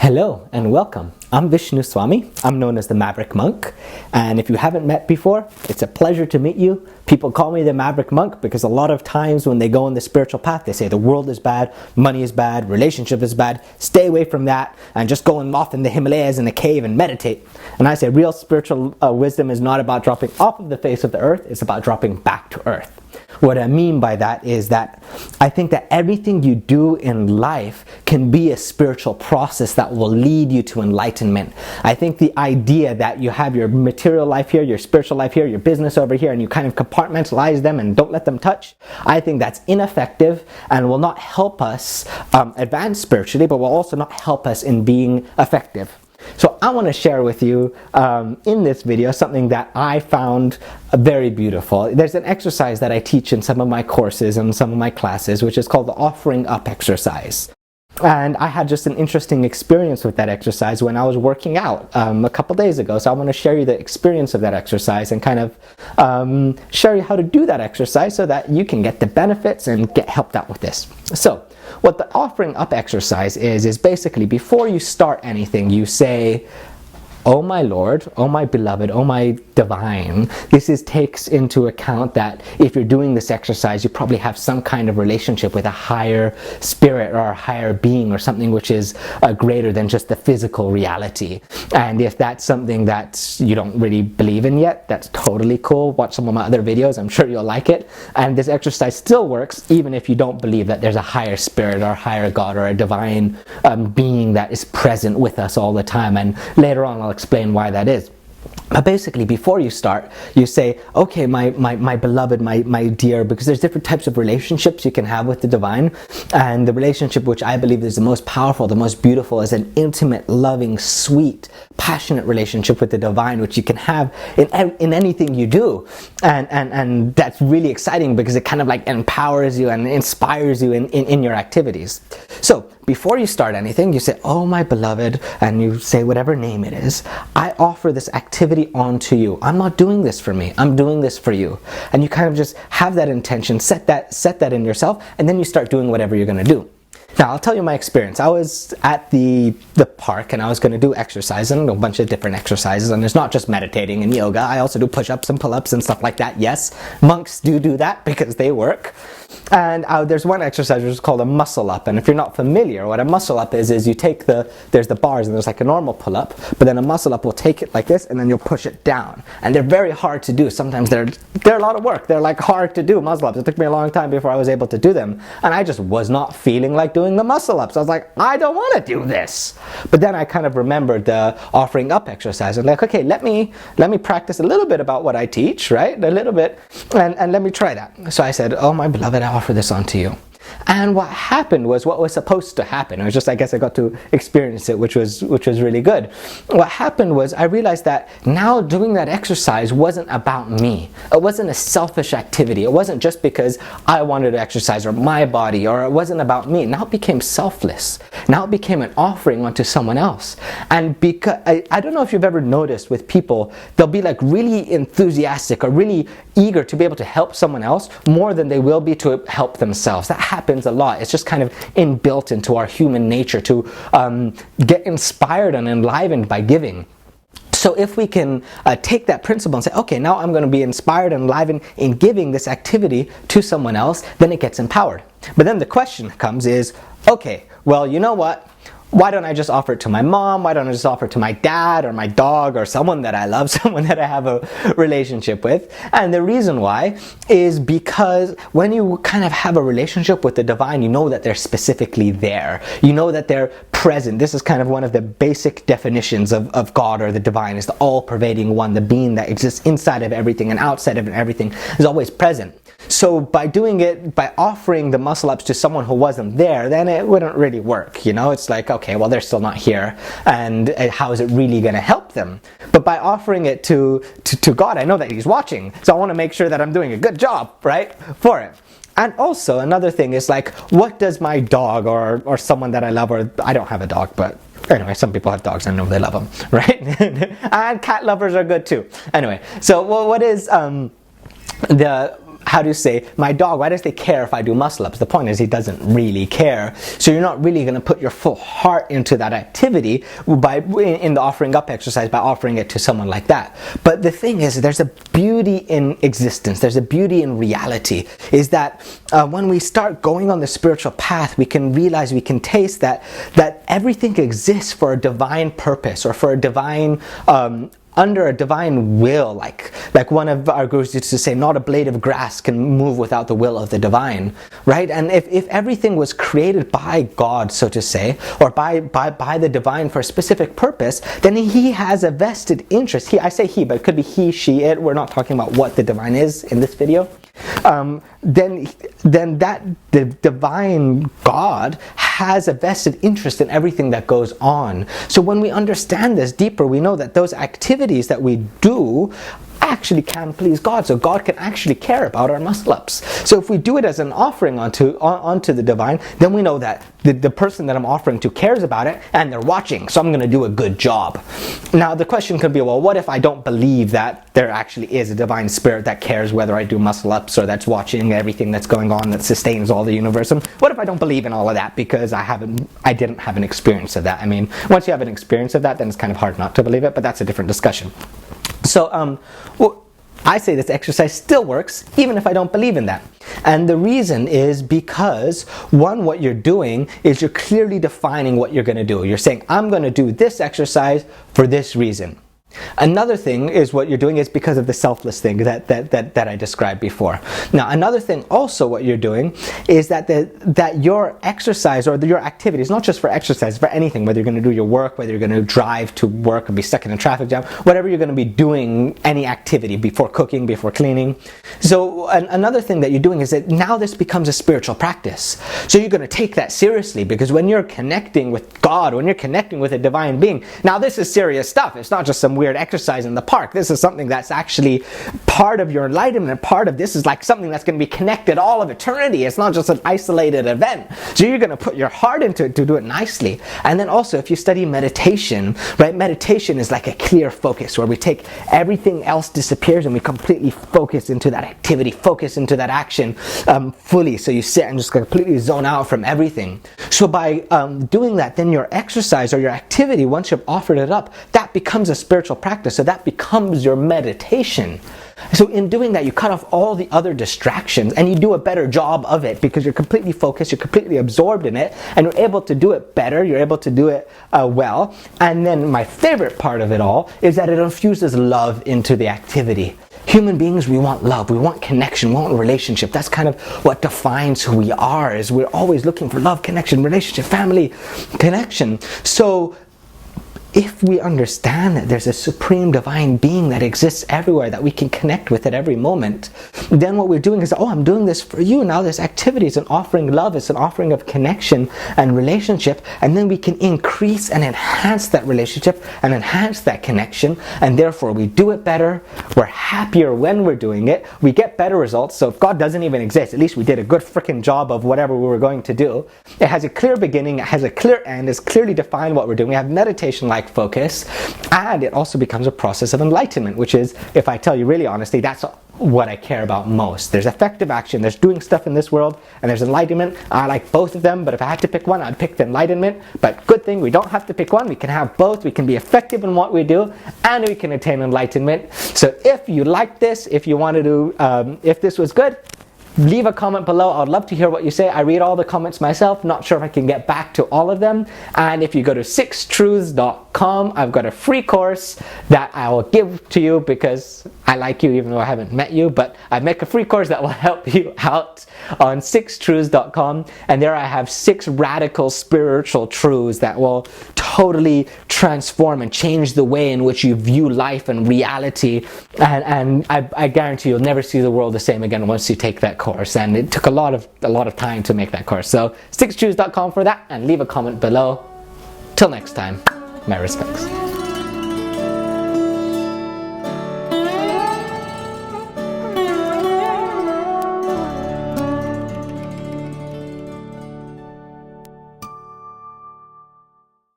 Hello and welcome. I'm Vishnu Swami. I'm known as the Maverick Monk. And if you haven't met before, it's a pleasure to meet you. People call me the Maverick Monk because a lot of times when they go on the spiritual path, they say the world is bad, money is bad, relationship is bad. Stay away from that and just go off in the Himalayas in a cave and meditate. And I say real spiritual wisdom is not about dropping off of the face of the earth. It's about dropping back to earth. What I mean by that is that I think that everything you do in life can be a spiritual process that will lead you to enlightenment. I think the idea that you have your material life here, your spiritual life here, your business over here, and you kind of compartmentalize them and don't let them touch, I think that's ineffective and will not help us advance spiritually, but will also not help us in being effective. So I want to share with you in this video something that I found very beautiful. There's an exercise that I teach in some of my courses and some of my classes, which is called the offering up exercise. And I had just an interesting experience with that exercise when I was working out a couple days ago. So I want to share you the experience of that exercise and kind of share you how to do that exercise so that you can get the benefits and get helped out with this. So what the offering up exercise is basically before you start anything, you say, "Oh my Lord, oh my beloved, oh my divine." This takes into account that if you're doing this exercise, you probably have some kind of relationship with a higher spirit or a higher being or something which is greater than just the physical reality. And if that's something that you don't really believe in yet, that's totally cool. Watch some of my other videos, I'm sure you'll like it. And this exercise still works even if you don't believe that there's a higher spirit or a higher God or a divine being that is present with us all the time. And later on I'll explain why that is. But basically, before you start, you say, "Okay, my beloved, my dear," because there's different types of relationships you can have with the divine. And the relationship which I believe is the most powerful, the most beautiful, is an intimate, loving, sweet, passionate relationship with the divine, which you can have in anything you do. And that's really exciting because it kind of like empowers you and inspires you in your activities. So before you start anything, you say, "Oh my beloved," and you say whatever name it is, "I offer this activity onto you. I'm not doing this for me. I'm doing this for you." And you kind of just have that intention, set that in yourself, and then you start doing whatever you're going to do. Now, I'll tell you my experience. I was at the park and I was going to do exercise and a bunch of different exercises. And it's not just meditating and yoga. I also do push-ups and pull-ups and stuff like that. Yes, monks do that because they work. And there's one exercise which is called a muscle up. And if you're not familiar, what a muscle up is you take there's the bars and there's like a normal pull-up, but then a muscle up will take it like this and then you'll push it down. And they're very hard to do. Sometimes they're a lot of work. They're like hard to do, muscle ups. It took me a long time before I was able to do them. And I just was not feeling like doing the muscle ups. I was like, I don't want to do this. But then I kind of remembered the offering up exercise. I'm like, okay, let me practice a little bit about what I teach, right? A little bit, and let me try that. So I said, "Oh my beloved, I offer this onto you." And what happened was what was supposed to happen. It was just, I guess I got to experience it, which was really good. What happened was I realized that now doing that exercise wasn't about me. It wasn't a selfish activity. It wasn't just because I wanted to exercise or my body, or it wasn't about me. Now it became selfless. Now it became an offering onto someone else. And because I don't know if you've ever noticed with people, they'll be like really enthusiastic or really eager to be able to help someone else more than they will be to help themselves. That happens a lot. It's just kind of inbuilt into our human nature to get inspired and enlivened by giving. So if we can take that principle and say, okay, now I'm going to be inspired and enlivened in giving this activity to someone else, then it gets empowered. But then the question comes is, okay, well, you know what? Why don't I just offer it to my mom? Why don't I just offer it to my dad or my dog or someone that I love, someone that I have a relationship with? And the reason why is because when you kind of have a relationship with the divine, you know that they're specifically there. You know that they're present. This is kind of one of the basic definitions of God or the divine, is the all-pervading one, the being that exists inside of everything and outside of everything is always present. So by doing it, by offering the muscle ups to someone who wasn't there, then it wouldn't really work. You know, it's like, okay, well, they're still not here, and how is it really going to help them? But by offering it to God, I know that He's watching, so I want to make sure that I'm doing a good job, right, for it. And also another thing is like, what does my dog or someone that I love, or I don't have a dog, but anyway, some people have dogs, I know they love them, right? And cat lovers are good too. Anyway, so what is how do you say, my dog, why does he care if I do muscle ups? The point is he doesn't really care. So you're not really going to put your full heart into that activity in the offering up exercise by offering it to someone like that. But the thing is, there's a beauty in existence. There's a beauty in reality, is that when we start going on the spiritual path, we can realize, we can taste that everything exists for a divine purpose, or for a divine under a divine will, like one of our gurus used to say, not a blade of grass can move without the will of the divine, right? And if everything was created by God, so to say, or by the divine for a specific purpose, then he has a vested interest. I say he, but it could be he, she, it. We're not talking about what the divine is in this video. Then that the divine God has a vested interest in everything that goes on. So when we understand this deeper, we know that those activities that we do actually can please God. So God can actually care about our muscle ups. So if we do it as an offering onto the divine, then we know that the person that I'm offering to cares about it, and they're watching, so I'm going to do a good job. Now the question could be, well, what if I don't believe that there actually is a divine spirit that cares whether I do muscle ups, or that's watching everything that's going on, that sustains all the universe? And what if I don't believe in all of that because I didn't have an experience of that? I mean, once you have an experience of that, then it's kind of hard not to believe it, but that's a different discussion. So, I say this exercise still works even if I don't believe in that. And the reason is because, one, what you're doing is you're clearly defining what you're going to do. You're saying, I'm going to do this exercise for this reason. Another thing is what you're doing is because of the selfless thing that I described before. Now, another thing also what you're doing is that your exercise or your activity is not just for exercise, for anything, whether you're going to do your work, whether you're going to drive to work and be stuck in a traffic jam, whatever you're going to be doing, any activity, before cooking, before cleaning. So another thing that you're doing is that now this becomes a spiritual practice. So you're going to take that seriously, because when you're connecting with God, when you're connecting with a divine being, now this is serious stuff. It's not just some weird exercise in the park. This is something that's actually part of your enlightenment. Part of this is like something that's going to be connected all of eternity. It's not just an isolated event. So you're going to put your heart into it to do it nicely. And then also, if you study meditation, right? Meditation is like a clear focus where we take everything else disappears and we completely focus into that activity, focus into that action fully. So you sit and just completely zone out from everything. So by doing that, then your exercise or your activity, once you've offered it up, that becomes a spiritual practice. So that becomes your meditation. So in doing that, you cut off all the other distractions and you do a better job of it, because you're completely focused, you're completely absorbed in it, and you're able to do it better, you're able to do it well. And then my favorite part of it all is that it infuses love into the activity. Human beings, we want love, we want connection, we want relationship. That's kind of what defines who we are, is we're always looking for love, connection, relationship, family, connection. So if we understand that there's a supreme divine being that exists everywhere, that we can connect with at every moment, then what we're doing is, oh, I'm doing this for you. Now this activity is an offering love, it's an offering of connection and relationship, and then we can increase and enhance that relationship and enhance that connection, and therefore we do it better, we're happier when we're doing it, we get better results. So if God doesn't even exist, at least we did a good freaking job of whatever we were going to do. It has a clear beginning, it has a clear end, it's clearly defined what we're doing. We have meditation-like focus, and it also becomes a process of enlightenment, which is, if I tell you really honestly, that's what I care about most. There's effective action, there's doing stuff in this world, and there's enlightenment. I like both of them, but if I had to pick one, I'd pick the enlightenment. But good thing we don't have to pick one, we can have both. We can be effective in what we do, and we can attain enlightenment. So if you like this, if you wanted to, if this was good, leave a comment below. I'd love to hear what you say. I read all the comments myself. Not sure if I can get back to all of them. And if you go to 6truths.com, I've got a free course that I will give to you because I like you, even though I haven't met you. But I make a free course that will help you out on 6truths.com. And there I have 6 radical spiritual truths that will totally transform and change the way in which you view life and reality. And I guarantee you'll never see the world the same again once you take that course. And it took a lot of time to make that course. So 6truths.com for that, and leave a comment below. Till next time, my respects.